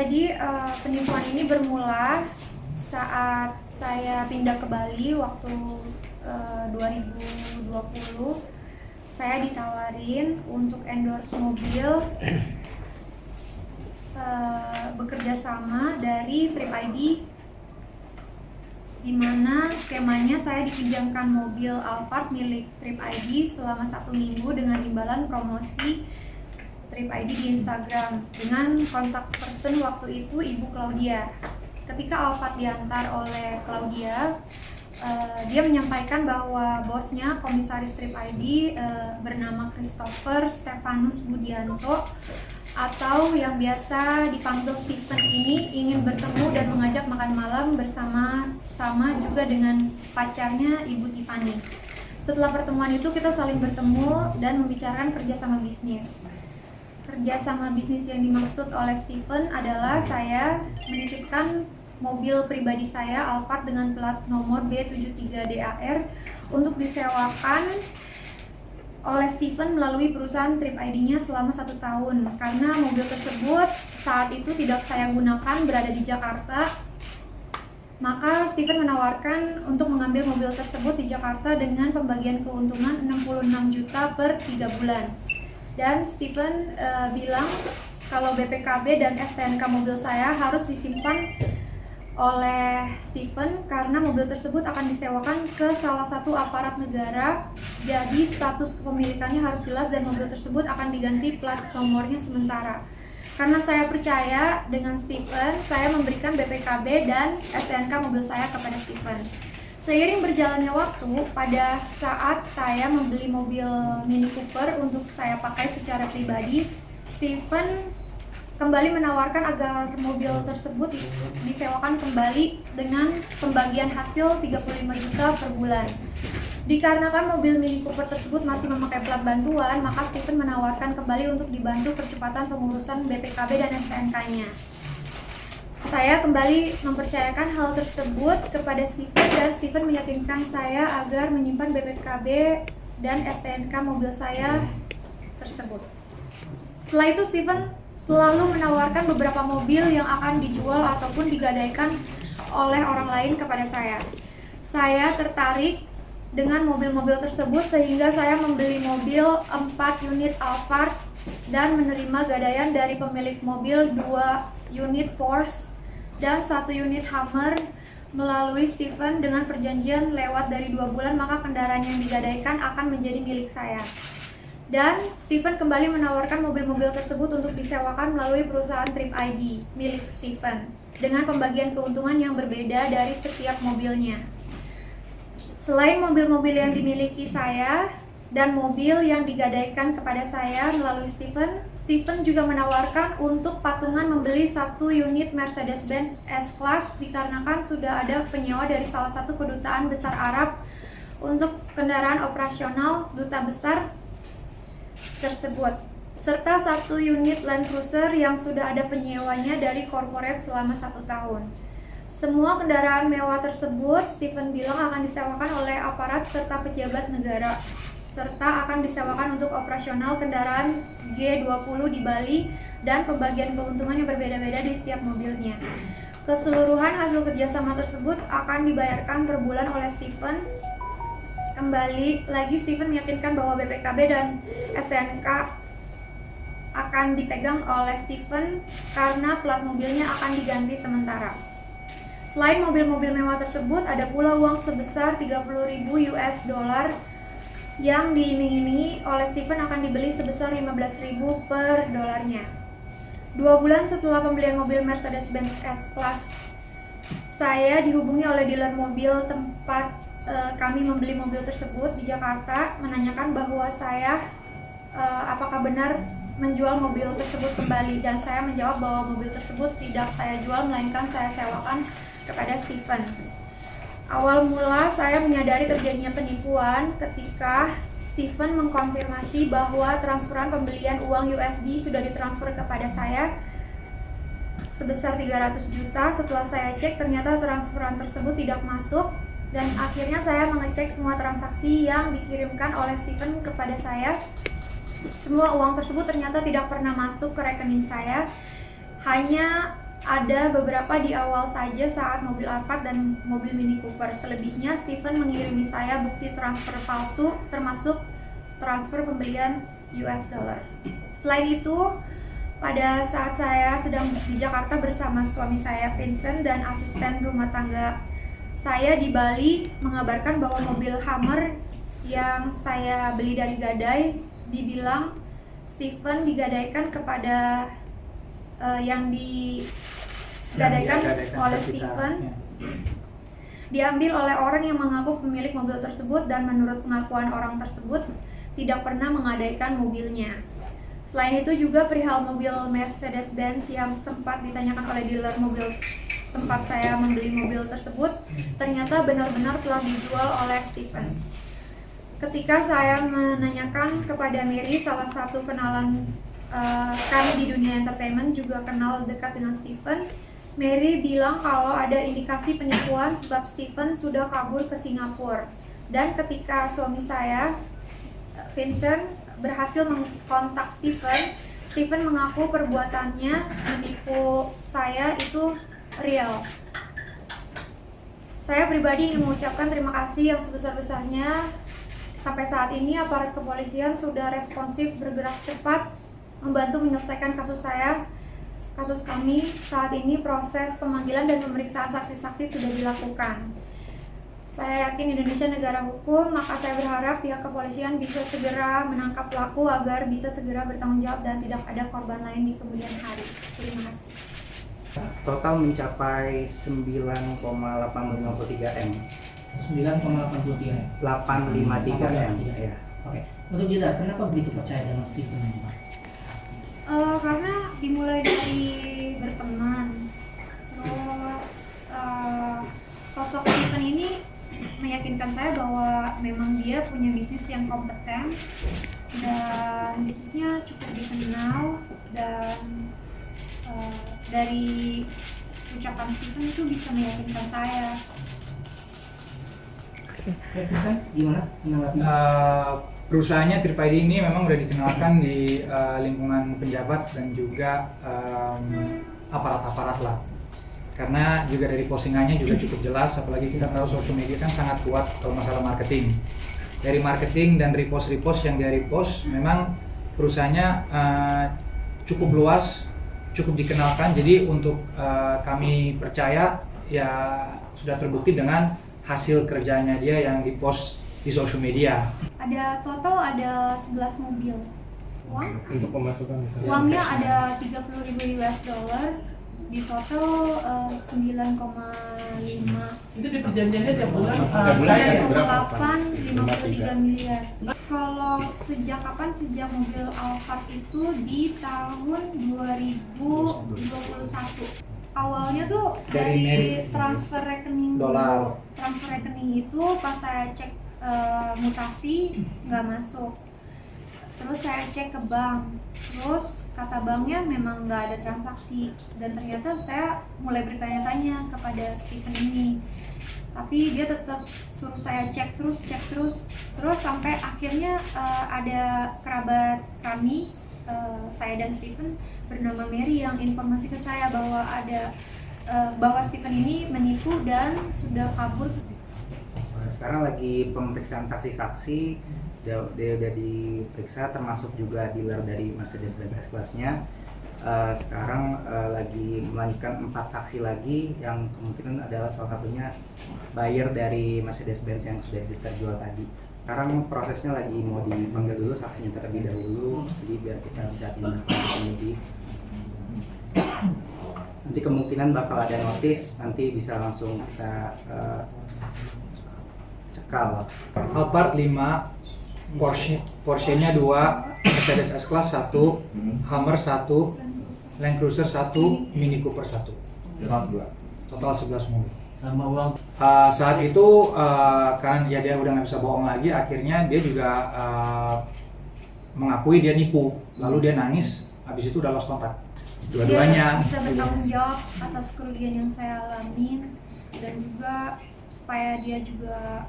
Jadi penipuan ini bermula saat saya pindah ke Bali waktu 2020. Saya ditawarin untuk endorse mobil bekerja sama dari Trip ID, di mana skemanya saya dipinjamkan mobil Alphard milik Trip ID selama 1 minggu dengan imbalan promosi Trip ID di Instagram dengan kontak person waktu itu Ibu Claudia. Ketika Alphard diantar oleh Claudia, dia menyampaikan bahwa bosnya komisaris Trip ID bernama Christopher Stefanus Budianto atau yang biasa dipanggil Stephen ini ingin bertemu dan mengajak makan malam bersama-sama juga dengan pacarnya Ibu Tiffany. Setelah pertemuan itu kita saling bertemu dan membicarakan kerjasama bisnis. Kerjasama bisnis yang dimaksud oleh Stephen adalah saya menitipkan mobil pribadi saya Alphard dengan plat nomor B73DAR untuk disewakan oleh Stephen melalui perusahaan Trip ID-nya selama 1 tahun. Karena mobil tersebut saat itu tidak saya gunakan, berada di Jakarta, maka Stephen menawarkan untuk mengambil mobil tersebut di Jakarta dengan pembagian keuntungan 66 juta per 3 bulan. Dan Stephen bilang kalau BPKB dan STNK mobil saya harus disimpan oleh Stephen karena mobil tersebut akan disewakan ke salah satu aparat negara. Jadi status kepemilikannya harus jelas dan mobil tersebut akan diganti plat nomornya sementara. Karena saya percaya dengan Stephen, saya memberikan BPKB dan STNK mobil saya kepada Stephen. Seiring berjalannya waktu, pada saat saya membeli mobil Mini Cooper untuk saya pakai secara pribadi, Stephen kembali menawarkan agar mobil tersebut disewakan kembali dengan pembagian hasil 35 juta per bulan. Dikarenakan mobil Mini Cooper tersebut masih memakai plat bantuan, maka Stephen menawarkan kembali untuk dibantu percepatan pengurusan BPKB dan STNK-nya. Saya kembali mempercayakan hal tersebut kepada Stephen dan Stephen meyakinkan saya agar menyimpan BPKB dan STNK mobil saya tersebut. Setelah itu Stephen selalu menawarkan beberapa mobil yang akan dijual ataupun digadaikan oleh orang lain kepada saya. Saya tertarik dengan mobil-mobil tersebut sehingga saya membeli mobil 4 unit Alphard dan menerima gadaian dari pemilik mobil 2 unit Porsche dan 1 unit Hummer melalui Stephen dengan perjanjian lewat dari 2 bulan maka kendaraan yang digadaikan akan menjadi milik saya. Dan Stephen kembali menawarkan mobil-mobil tersebut untuk disewakan melalui perusahaan Trip ID milik Stephen dengan pembagian keuntungan yang berbeda dari setiap mobilnya. Selain mobil-mobil yang dimiliki saya dan mobil yang digadaikan kepada saya melalui Stephen juga menawarkan untuk patungan membeli 1 unit Mercedes-Benz S-Class dikarenakan sudah ada penyewa dari salah satu kedutaan besar Arab untuk kendaraan operasional duta besar tersebut, serta 1 unit Land Cruiser yang sudah ada penyewanya dari corporate selama 1 tahun. Semua kendaraan mewah tersebut Stephen bilang akan disewakan oleh aparat serta pejabat negara, serta akan disewakan untuk operasional kendaraan G20 di Bali dan pembagian keuntungan yang berbeda-beda di setiap mobilnya. Keseluruhan hasil kerjasama tersebut akan dibayarkan per bulan oleh Stephen. Kembali lagi Stephen meyakinkan bahwa BPKB dan STNK akan dipegang oleh Stephen karena plat mobilnya akan diganti sementara. Selain mobil-mobil mewah tersebut, ada pula uang sebesar 30.000 US dollar yang diiming-imingi oleh Stephen akan dibeli sebesar 15.000 per dolarnya. 2 bulan setelah pembelian mobil Mercedes-Benz S-Class, saya dihubungi oleh dealer mobil tempat kami membeli mobil tersebut di Jakarta, menanyakan bahwa saya apakah benar menjual mobil tersebut kembali, dan saya menjawab bahwa mobil tersebut tidak saya jual melainkan saya sewakan kepada Stephen. Awal mula saya menyadari terjadinya penipuan ketika Stephen mengkonfirmasi bahwa transferan pembelian uang USD sudah ditransfer kepada saya sebesar 300 juta. Setelah saya cek ternyata transferan tersebut tidak masuk. Dan akhirnya saya mengecek semua transaksi yang dikirimkan oleh Stephen kepada saya. Semua uang tersebut ternyata tidak pernah masuk ke rekening saya. Hanya Ada beberapa di awal saja saat mobil Alphard dan mobil Mini Cooper. Selebihnya Stephen mengirimi saya bukti transfer palsu termasuk transfer pembelian US dollar. Selain itu, pada saat saya sedang di Jakarta bersama suami saya Vincent dan asisten rumah tangga saya di Bali mengabarkan bahwa mobil Hummer yang saya beli dari Gadai dibilang Stephen digadaikan kepada yang digadaikan oleh Stephen diambil oleh orang yang mengaku pemilik mobil tersebut dan menurut pengakuan orang tersebut tidak pernah menggadaikan mobilnya. Selain itu juga perihal mobil Mercedes-Benz yang sempat ditanyakan oleh dealer mobil tempat saya membeli mobil tersebut ternyata benar-benar telah dijual oleh Stephen. Ketika saya menanyakan kepada Mary, salah satu kenalan kami di dunia entertainment juga kenal dekat dengan Stephen, Mary bilang kalau ada indikasi penipuan sebab Stephen sudah kabur ke Singapura. Dan ketika suami saya, Vincent, berhasil mengkontak Stephen mengaku perbuatannya menipu saya itu real. Saya pribadi ingin mengucapkan terima kasih yang sebesar-besarnya. Sampai saat ini aparat kepolisian sudah responsif, bergerak cepat, membantu menyelesaikan kasus kami. Saat ini proses pemanggilan dan pemeriksaan saksi-saksi sudah dilakukan. Saya yakin Indonesia negara hukum, maka saya berharap pihak kepolisian bisa segera menangkap pelaku agar bisa segera bertanggung jawab dan tidak ada korban lain di kemudian hari. Terima kasih. Total mencapai 9,853 M. 9,83 ya? 853 M. Ya. Oke. Untuk Jeda, kenapa begitu percaya dengan Stephen ini, Pak? Karena dimulai dari berteman, terus sosok Stephen ini meyakinkan saya bahwa memang dia punya bisnis yang kompeten dan bisnisnya cukup dikenal, dan dari ucapan Stephen itu bisa meyakinkan saya. Vincent, gimana menanggapi? Perusahaannya Trip ID ini memang sudah dikenalkan di lingkungan pejabat dan juga aparat-aparat lah. Karena juga dari postingannya juga cukup jelas, apalagi kita tahu social media kan sangat kuat kalau masalah marketing. Dari marketing dan repost-repost yang dia repost, memang perusahaannya cukup luas, cukup dikenalkan. Jadi untuk kami percaya ya sudah terbukti dengan hasil kerjanya dia yang dipost di social media. Ada total ada 11 mobil. Untuk pemasukan misalnya. Uangnya ada 30.000 US dollar, di total 9,5. Itu di perjanjiannya tiap bulan. Tiap bulan. 9,8 53 miliar. Kalau sejak kapan? Sejak mobil Alphard itu di tahun 2021. Awalnya tuh dari transfer rekening dolar. Transfer rekening itu pas saya cek mutasi nggak masuk. Terus saya cek ke bank, terus kata banknya memang nggak ada transaksi, dan ternyata saya mulai bertanya-tanya kepada Stephen ini, tapi dia tetap suruh saya cek terus sampai akhirnya ada kerabat kami, saya dan Stephen bernama Mary yang informasi ke saya bahwa bahwa Stephen ini menipu dan sudah kabur. Sekarang lagi pemeriksaan saksi-saksi, dia udah diperiksa, termasuk juga dealer dari Mercedes-Benz S-Class-nya. Sekarang lagi melanjutkan 4 saksi lagi yang kemungkinan adalah salah satunya buyer dari Mercedes-Benz yang sudah terjual tadi. Sekarang prosesnya lagi mau dipanggil dulu saksinya terlebih dahulu, jadi biar kita bisa tindak lanjuti. Nanti kemungkinan bakal ada notis, nanti bisa langsung kita cekal. Alphard 5, Porsche-nya 2, Mercedes S-Class 1, Hummer 1, Land Cruiser 1, Mini Cooper 1. Total 11 mobil. Sama uang. Saat itu kan ya dia udah nggak bisa bohong lagi, akhirnya dia juga mengakui dia nipu, lalu dia nangis, habis itu udah lost kontak dua-duanya. Dia bisa bertanggung jawab atas kerugian yang saya alamin, dan juga supaya dia juga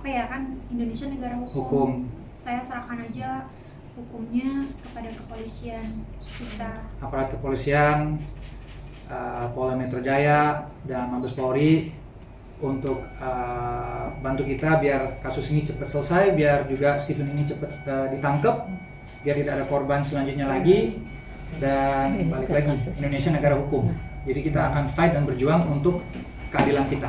kan Indonesia negara hukum. Saya serahkan aja hukumnya kepada kepolisian kita. Aparat kepolisian Polda Metro Jaya dan Mabes Polri untuk bantu kita biar kasus ini cepat selesai, biar juga Steven ini cepat ditangkap, biar tidak ada korban selanjutnya lagi. Dan balik lagi, Indonesia negara hukum, jadi kita akan fight dan berjuang untuk keadilan kita.